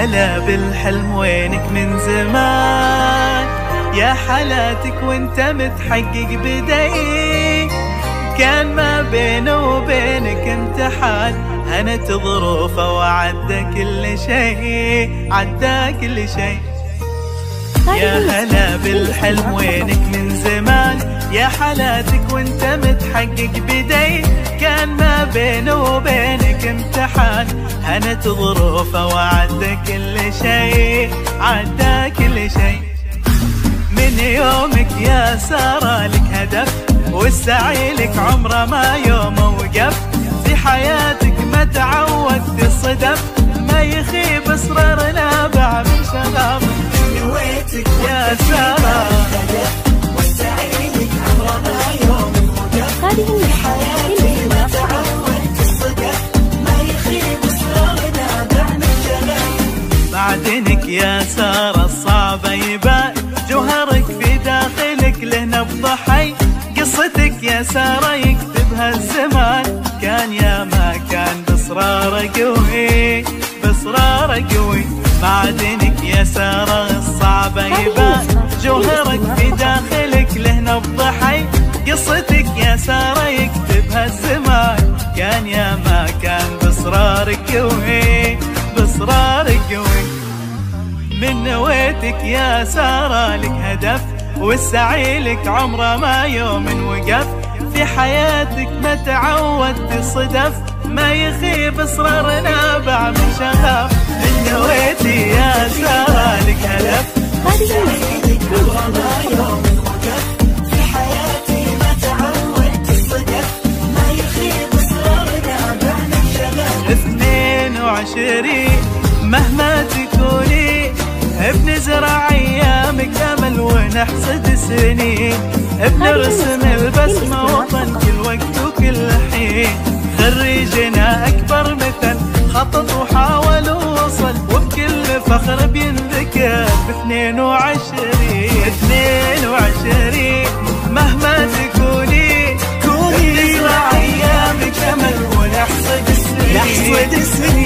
هلا بالحلم وينك من زمان، يا حالاتك وانت متحقق بدي. كان ما بينه وبينك امتحان، هنت ظروفه وعدى كل شيء، عدى كل شيء. يا هلا بالحلم وينك من زمان، يا حالاتك وانت متحقق بدي. كان ما بينه وبينك امتحان، هنت ظروفه وعدى كل شيء، عدى كل شيء. من يومك يا سارة لك هدف، والسعي لك عمره ما يوم وقف. في حياتك ما تعودت الصدف، ما يخيب اصرارنا بعد شغف. نويتك يا سارة والسعي لك عمره ما يوم وقف. في حياتك ما تعودت الصدف، ما يخيب اصرارنا بعد شغف. بعدنك يا سارة الصعب يبان، جوهرك في داخلك له نبض حي. قصتك يا سارة يكتبها الزمان، كان يا ما كان باصراره قوي، باصراره قوي. بعدنك يا سارة الصعب يبان، جوهرك في داخلك له نبض حي. قصتك يا سارة يكتبها الزمان، كان يا ما كان باصرارك قوي، باصرارك قوي. من نويتك يا سارة لك هدف، والسعي لك عمره ما يوم وقف. في حياتك ما تعودت الصدف، ما يخيب اصرارنا بعد شغف. من نويتي يا سارة لك هدف، والسعي لك عمره ما يوم وقف. في حياتي ما تعودت الصدف، ما يخيب اصرارنا بعد شغف. 22 مهما تكوني، بنزرع ايامك امل ونحصد سنين. بنرسم البسمه وطن كل وقت وكل حين. خريجنا اكبر مثل خطط وحاول ووصل، وبكل فخر بينذكر ب 22 مهما تكوني. بنزرع ايامك امل ونحصد سنين.